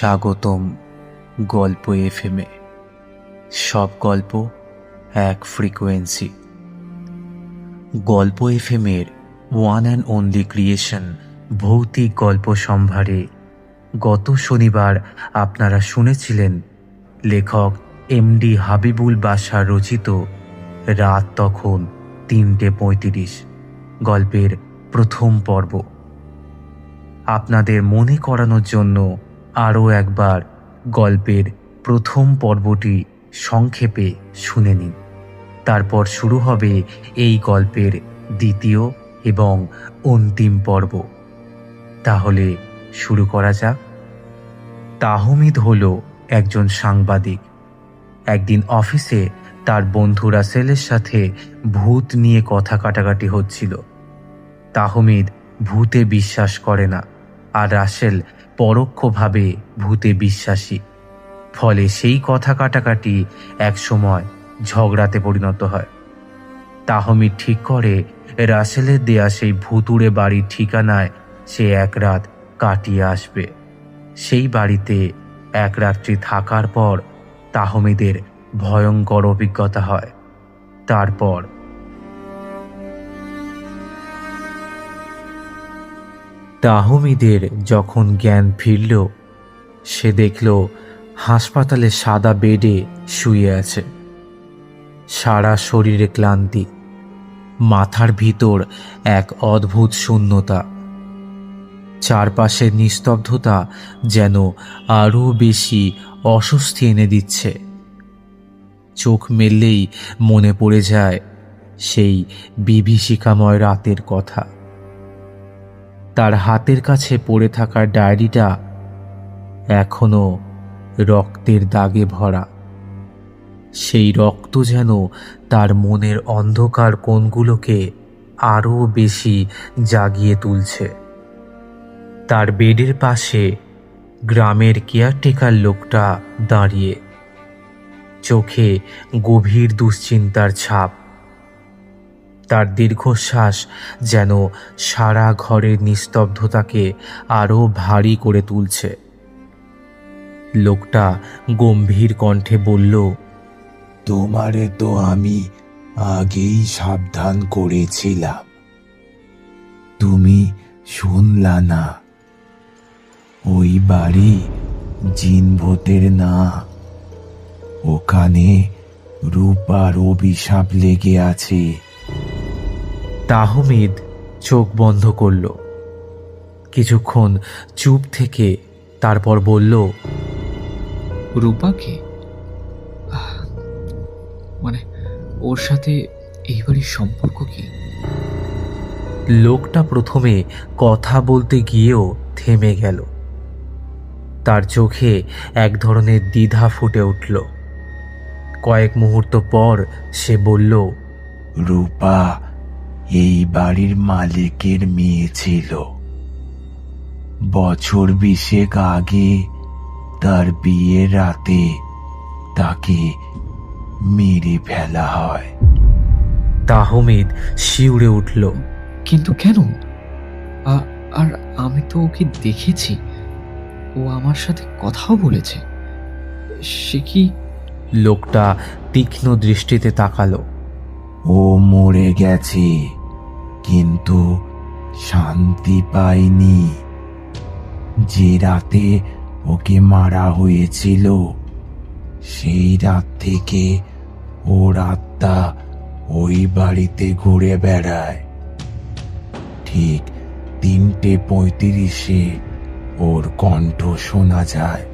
স্বাগতম গল্প এফএমে। সব গল্প এক ফ্রিকোয়েন্সি। গল্প এফএমের ওয়ান অ্যান্ড অনলি ক্রিয়েশন ভৌতিক গল্প সম্ভারে গত শনিবার আপনারা শুনেছিলেন লেখক এমডি হাবিবুল বাশার রচিত রাত তখন ৩:৩৫ গল্পের প্রথম পর্ব। আপনাদের মনে করানোর জন্য আরও একবার গল্পের প্রথম পর্বটি সংক্ষেপে শুনে নিন, তারপর শুরু হবে এই গল্পের দ্বিতীয় এবং অন্তিম পর্ব। তাহলে শুরু করা যাক। তাহমিদ হলো একজন সাংবাদিক। একদিন অফিসে তার বন্ধু রাসেলের সাথে ভূত নিয়ে কথা কাটাকাটি হচ্ছিল। তাহমিদ ভূতে বিশ্বাস করে না, আর রাসেল পরোক্ষভাবে ভূতে বিশ্বাসী। ফলে সেই কথা কাটাকাটি একসময় ঝগড়াতে পরিণত হয়। তাহমিদ ঠিক করে রাসেলের দেয়া সেই ভুতুড়ে বাড়ির ঠিকানায় সে এক রাত কাটিয়ে আসবে। সেই বাড়িতে এক রাত্রি থাকার পর তাহমিদের ভয়ঙ্কর অভিজ্ঞতা হয়। তারপর তাহমিদের যখন জ্ঞান ফিরল, সে দেখল হাসপাতালে সাদা বেডে শুয়ে আছে। সারা শরীরে ক্লান্তি, মাথার ভিতর এক অদ্ভুত শূন্যতা। চারপাশের নিস্তব্ধতা যেন আরও বেশি অস্বস্তি এনে দিচ্ছে। চোখ মেললেই মনে পড়ে যায় সেই বিভীষিকাময় রাতের কথা। তার হাতের কাছে পড়ে থাকা ডায়েরিটা এখনো রক্তের দাগে ভরা। সেই রক্ত যেন তার মনের অন্ধকার কোণগুলোকে আরও বেশি জাগিয়ে তুলছে। তার বেডের পাশে গ্রামের কেয়ারটেকার লোকটা দাঁড়িয়ে, চোখে গভীর দুশ্চিন্তার ছাপ। তার দীর্ঘশ্বাস যেন সারা ঘরের নিস্তব্ধতাকে আরও ভারী করে তুলছে। লোকটা গম্ভীর কণ্ঠে বলল, তোমারে তো আমি আগেই সাবধান করেছিলাম, তুমি শুনলা না। ওই বাড়ি জিনভূতের না, ওখানে রূপার অভিশাপ লেগে আছে। তাহমিদ চোখ বন্ধ করল। কিছুক্ষণ চুপ থেকে তারপর বলল, রূপাকে? মানে ওর সাথে এই বাড়ির সম্পর্ক কি? লোকটা প্রথমে কথা বলতে গিয়েও থেমে গেল। তার চোখে এক ধরনের দ্বিধা ফুটে উঠল। কয়েক মুহূর্ত পর সে বলল, রূপা এই বাড়ির মালিকের মেয়ে ছিল। বছর 20 আগে তার বিয়ের রাতে তাকে মেরে ফেলা হয়। তাহমিদ শিউরে উঠল। কিন্তু কেন? আর আমি তো ওকে দেখেছি, ও আমার সাথে কথাও বলেছে। সে কি? লোকটা তীক্ষ্ণ দৃষ্টিতে তাকালো। ও মরে গেছে, কিন্তু শান্তি পায়নি। যে রাতে ওকে মারা হয়েছিল, সেই রাত থেকে ওর আত্মা ওই বাড়িতে ঘুরে বেড়ায়। ঠিক 3:35 ওর কণ্ঠ শোনা যায়।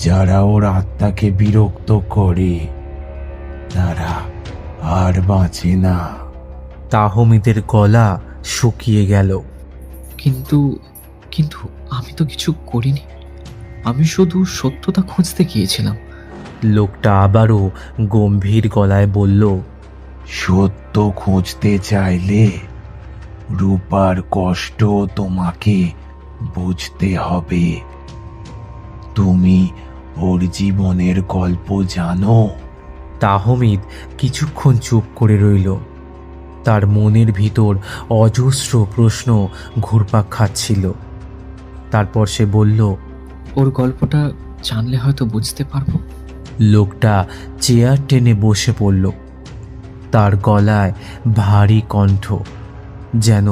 যারা ওর আত্মাকে বিরক্ত করে তারা আর বাঁচে না। তাহমিদের গলা শুকিয়ে গেল। কিন্তু কিন্তু আমি তো কিছু করিনি, আমি শুধু সত্যতা খুঁজতে গিয়েছিলাম। লোকটা আবারও গম্ভীর গলায় বলল, সত্য খুঁজতে চাইলে রূপার কষ্ট তোমাকে বুঝতে হবে। তুমি ওর জীবনের গল্প জানো? তাহমিদ কিছুক্ষণ চুপ করে রইল। তার মনের ভিতর অজস্র প্রশ্ন ঘুরপাক খাচ্ছিল। তারপর সে বলল, ওর গল্পটা জানলে হয়তো বুঝতে পারবো। লোকটা চেয়ার টেনে বসে পড়ল। তার গলায় ভারী কণ্ঠ, যেন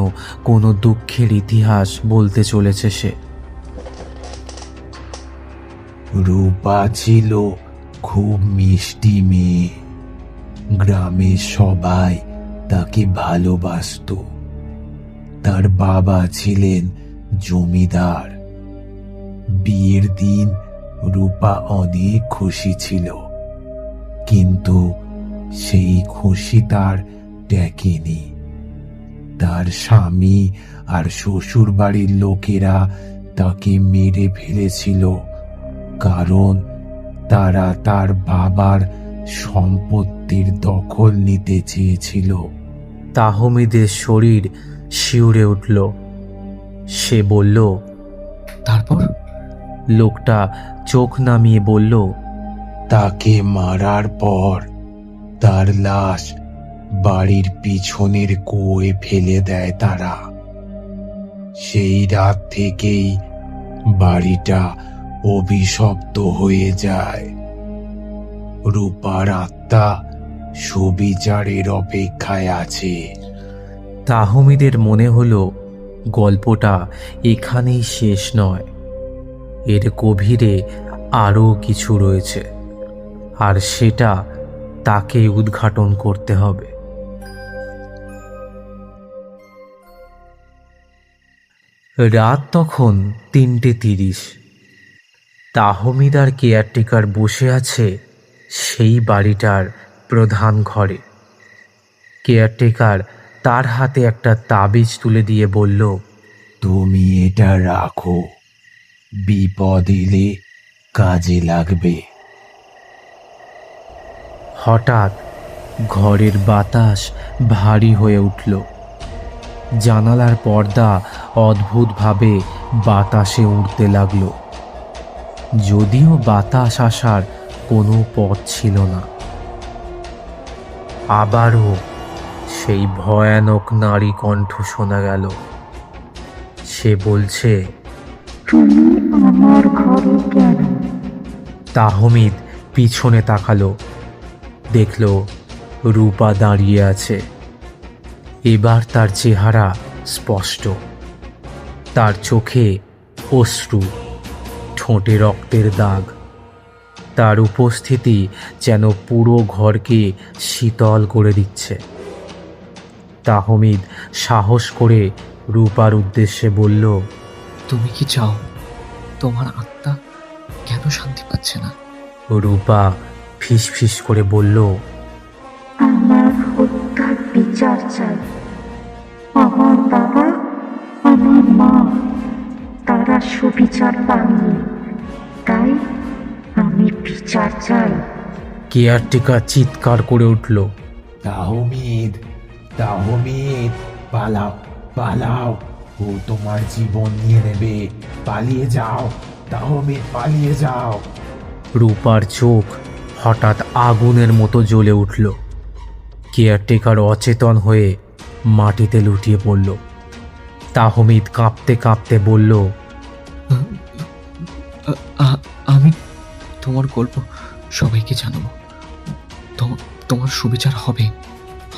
কোনো দুঃখের ইতিহাস বলতে চলেছে সে। রূপা ছিল খুব মিষ্টি মেয়ে। গ্রামের সবাই তাকে ভালোবাসতো। তার বাবা ছিলেন জমিদার। বিয়ের দিন রূপা অনেক খুশি ছিল, কিন্তু সেই খুশি তার টেকেনি। তার স্বামী আর শ্বশুর বাড়ির লোকেরা তাকে মেরে ফেলেছিল, কারণ তারা তার বাবার সম্পত্তির দখল নিতে চেয়েছিল। তাহমিদের শরীর শিউরে উঠল। সে বলল, তারপর? লোকটা চোখ নামিয়ে বলল, তাকে মারার পর তার লাশ বাড়ির পিছনের কুয়োয় ফেলে দেয় তারা। সেই রাত থেকেই বাড়িটা অভিশপ্ত হয়ে যায়। রূপার আত্মা সুবিচারের অপেক্ষায় আছে। তাহমিদের মনে হলো গল্পটা এখানেই শেষ নয়, এর গভীরে আরও কিছু রয়েছে, আর সেটা তাকে উদ্ঘাটন করতে হবে। রাত তখন 3:30। তাহমিদ আর কেয়ারটেকার বসে আছে সেই বাড়িটার প্রধান ঘরে। কেয়ারটেকার তার হাতে একটা তাবিজ তুলে দিয়ে বলল, তুমি এটা রাখো, বিপদ এলে কাজে লাগবে। হঠাৎ ঘরের বাতাস ভারী হয়ে উঠল। জানালার পর্দা অদ্ভুতভাবে বাতাসে উড়তে লাগলো, যদিও বাতাস আসার কোনো পথ ছিল না। আবারও সেই ভয়ানক নারী কণ্ঠ শোনা গেল। সে বলছে, তুমি আমার ঘরে কেন? তাহমিদ পিছনে তাকালো, দেখল রূপা দাঁড়িয়ে আছে। এবার তার চেহারা স্পষ্ট। তার চোখে অশ্রু, ঠোঁটে রক্তের দাগ। তার উপস্থিতি যেন পুরো ঘরকে শীতল করে দিচ্ছে। তাহমিদ সাহস করে রূপার উদ্দেশ্যে বলল, তুমি কি চাও? তোমার আত্মা কেন শান্তি পাচ্ছে না? রূপা ফিসফিস করে বলল, আমার হত্যার বিচার চাই। আমার বাবা, আমার মা, তারা সুবিচার পায়নি, তাই আমি বিচার চাই। কেয়ারটেকার চিৎকার করে উঠল, তাহমিদ, তাহমিদ, পালাও, পালাও, ও তোমার জীবন নিয়ে নেবে। পালিয়ে যাও তাহমিদ, পালিয়ে যাও। রূপার চোখ হঠাৎ আগুনের মতো জ্বলে উঠল। কেয়ারটেকার অচেতন হয়ে মাটিতে লুটিয়ে পড়ল। তাহমিদ কাঁপতে কাঁপতে বলল, আমি তোমার গল্প সবাইকে জানাবো। তোমার সুবিচার হবে,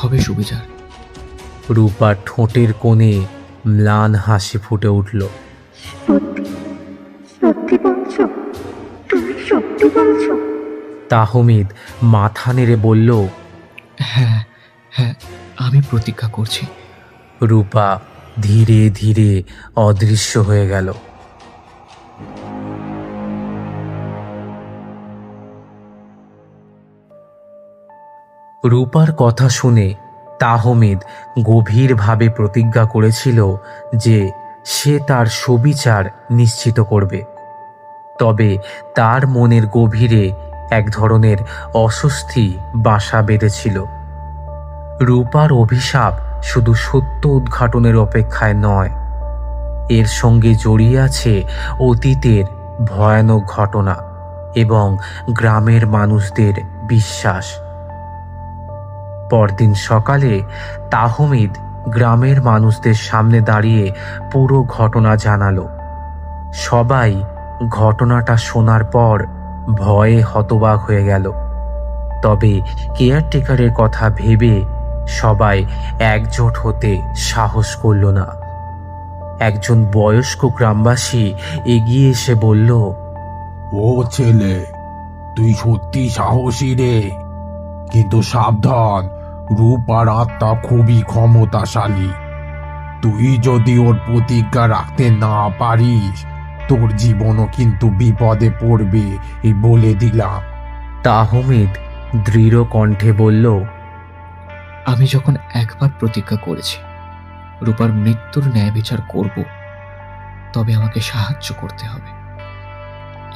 হবে সুবিচার। রূপার ঠোঁটের কোণে ম্লান হাসি ফুটে উঠল। সত্যি, সত্যি বলছো? তুমি সত্যি বলছো? তাহমিদ মাথা নেড়ে বলল, হ্যাঁ হ্যাঁ, আমি প্রতিজ্ঞা করছি। রূপা ধীরে ধীরে অদৃশ্য হয়ে গেল। রূপার কথা শুনে তাহমিদ গভীরভাবে প্রতিজ্ঞা করেছিল যে সে তার সুবিচার নিশ্চিত করবে। তবে তার মনের গভীরে এক ধরনের অস্বস্তি বাসা বেঁধেছিল। রূপার অভিশাপ শুধু সত্য উদ্ঘাটনের অপেক্ষায় নয়, এর সঙ্গে জড়িয়ে আছে অতীতের ভয়ানক ঘটনা এবং গ্রামের মানুষদের বিশ্বাস। পরদিন সকালে তাহমিদ গ্রামের মানুষদের সামনে দাঁড়িয়ে পুরো ঘটনা জানালো। সবাই ঘটনাটা শোনার পর ভয়ে হতবাক হয়ে গেল। তবে কেয়ারটেকারের কথা ভেবে সবাই একজোট হতে সাহস করল না। একজন বয়স্ক গ্রামবাসী এগিয়ে এসে বলল, ও ছেলে, তুই সত্যি সাহসী রে, কিন্তু সাবধান, রূপার আত্মা খুবই ক্ষমতাশালী। তুই যদি ওর প্রতিজ্ঞা রাখতে না পারিস, তোর জীবনও কিন্তু বিপদে পড়বে, এই বলে দিলাম। তাহমিদ দৃঢ় কণ্ঠে বলল, আমি যখন একবার প্রতিজ্ঞা করেছি রূপার মৃত্যুর ন্যায় বিচার করব, তবে আমাকে সাহায্য করতে হবে।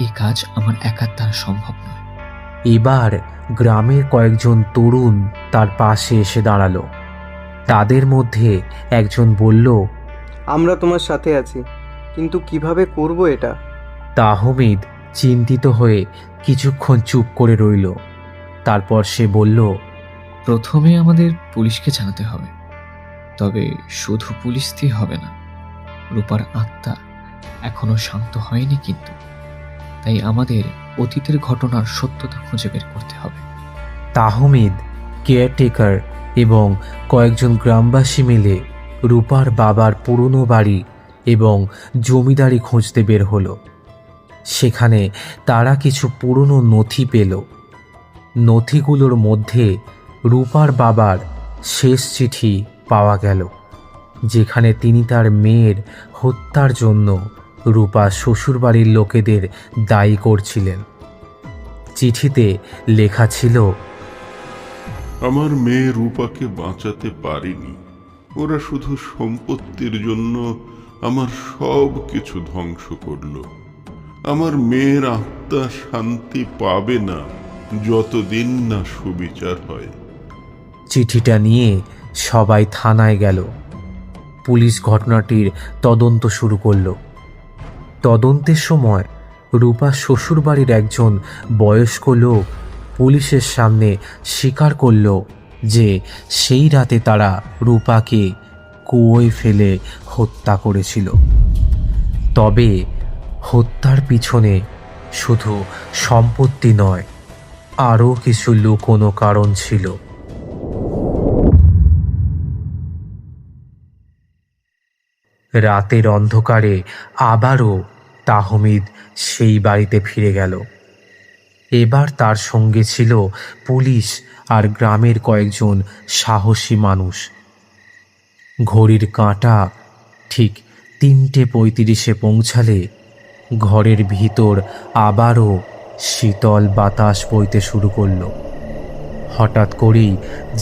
এই কাজ আমার একার দ্বারা সম্ভব নয়। এবার গ্রামের কয়েকজন তরুণ তার পাশে এসে দাঁড়ালো। তাদের মধ্যে একজন বলল, আমরা তোমার সাথে আছি, কিন্তু কিভাবে করব এটা? তাহমিদ চিন্তিত হয়ে কিছুক্ষণ চুপ করে রইল। তারপর সে বলল, প্রথমে আমাদের পুলিশকে জানাতে হবে, তবে শুধু পুলিশ দিয়ে হবে না। রূপার আত্মা এখনো শান্ত হয়নি, কিন্তু তাই আমাদের অতীতের ঘটনার সত্যতা খুঁজে বের করতে হবে। তাহমিদ, কেয়ারটেকার এবং কয়েকজন গ্রামবাসী মিলে রূপার বাবার পুরনো বাড়ি এবং জমিদারি খুঁজতে বের হলো। সেখানে তারা কিছু পুরনো নথি পেল। নথিগুলোর মধ্যে রূপার বাবার শেষ চিঠি পাওয়া গেল, যেখানে তিনি তার মেয়ের হত্যার জন্য রূপা শ্বশুরবাড়ির লোকেদের দায়ী করছিলেন। চিঠিতে লেখা ছিল, আমার মেয়ে রূপাকে বাঁচাতে পারিনি। ওরা শুধু সম্পত্তির জন্য আমার সব কিছু ধ্বংস করলো। আমার মেয়ের আত্মা শান্তি পাবে না যতদিন না সুবিচার হয়। চিঠিটা নিয়ে সবাই থানায় গেল। পুলিশ ঘটনাটির তদন্ত শুরু করলো। তদন্তের সময় রূপা শ্বশুরবাড়ির একজন বয়স্ক লোক পুলিশের সামনে স্বীকার করল যে সেই রাতে তারা রূপাকে কুয়োয় ফেলে হত্যা করেছিল। তবে হত্যার পিছনে শুধু সম্পত্তি নয়, আরও কিছু লুকোনো কারণ ছিল। রাতের অন্ধকারে আবারও তাহমিদ সেই বাড়িতে ফিরে গেল। এবার তার সঙ্গে ছিল পুলিশ আর গ্রামের কয়েকজন সাহসী মানুষ। ঘড়ির কাঁটা ঠিক 3:35 পৌঁছালে ঘরের ভিতর আবারও শীতল বাতাস বইতে শুরু করলো। হঠাৎ করেই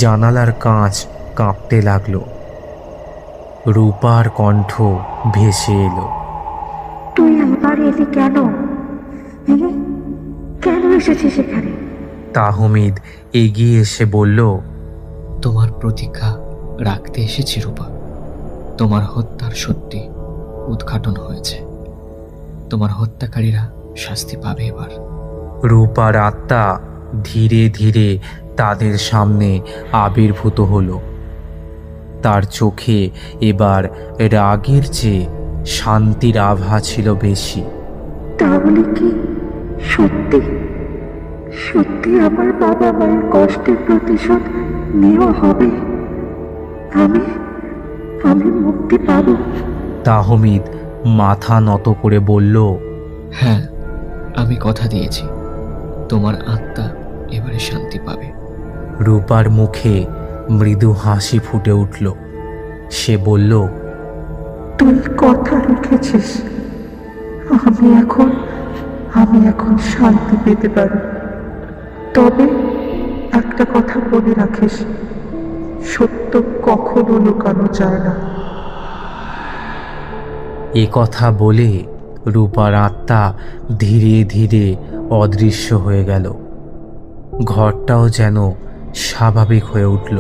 জানালার কাঁচ কাঁপতে লাগলো। রূপার কণ্ঠ ভেসে এলো, তুই আবার এলি কেন? কেন এসেছিস এখানে? তাহমিদ এগিয়ে এসে বলল, তোমার প্রতিজ্ঞা রাখতে এসেছি রূপা। তোমার হত্যার সত্যি উদ্ঘাটন হয়েছে। তোমার হত্যাকারীরা শাস্তি পাবে এবার। রূপার আত্মা ধীরে ধীরে তাদের সামনে আবির্ভূত হলো। তার চোখে এবার রাগের চেয়ে শান্তির আভা ছিল বেশি। তাহলে কি সত্যি সত্যি আমার বাবা মায়ের কষ্টের প্রতিশোধ নেওয়া হবে? আমি আমি মুক্তি পাবো? তাহমিদ মাথা নত করে বলল, হ্যাঁ, আমি কথা দিয়েছি তোমার আত্মা এবারে শান্তি পাবে। রূপার মুখে মৃদু হাসি ফুটে উঠল। সে বলল, তুই কথা রেখেছিস। আমি এখন শান্তি পেতে পারি। তবে একটা কথা বলে রাখিস, সত্য কখনো লুকানো যায় না। এ কথা বলে রূপার আত্মা ধীরে ধীরে অদৃশ্য হয়ে গেল। ঘরটাও যেন স্বাভাবিক হয়ে উঠল।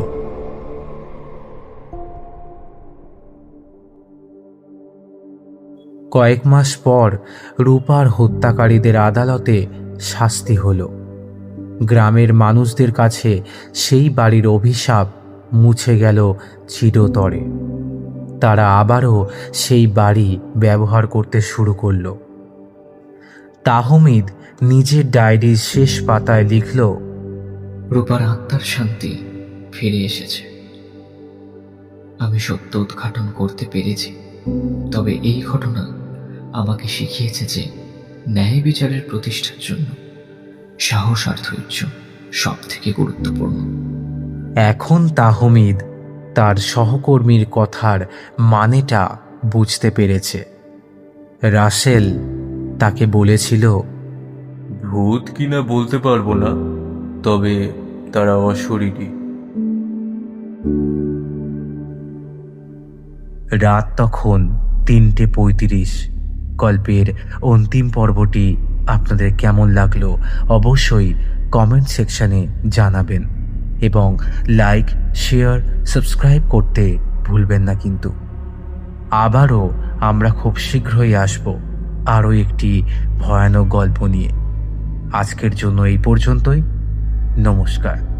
কয়েক মাস পর রূপার হত্যাকারীদের আদালতে শাস্তি হলো। গ্রামের মানুষদের কাছে সেই বাড়ির অভিশাপ মুছে গেল চিরতরে। তারা আবারও সেই বাড়ি ব্যবহার করতে শুরু করলো। তাহমিদ নিজের ডায়েরির শেষ পাতায় লিখল, রূপার আত্মার শান্তি ফিরে এসেছে। আমি সত্য উদ্ঘাটন করতে পেরেছি। তবে এই ঘটনা আমাকে শিখিয়েছে যে ন্যায় বিচারের প্রতিষ্ঠার জন্য সাহস আর ধৈর্য সব থেকে গুরুত্বপূর্ণ। এখন তাহমিদ তার সহকর্মীর কথার মানেটা বুঝতে পেরেছে। রাসেল তাকে বলেছিল, ভূত কিনা বলতে পারবো না, তবে তারা অশরীরী। রাত তখন 3:35। গল্পের অন্তিম পর্বটি আপনাদের কেমন লাগলো অবশ্যই কমেন্ট সেকশনে জানাবেন এবং লাইক, শেয়ার, সাবস্ক্রাইব করতে ভুলবেন না কিন্তু। আবারও আমরা খুব শীঘ্রই আসব আরও একটি ভয়ানক গল্প নিয়ে। আজকের জন্য এই পর্যন্তই। নমস্কার।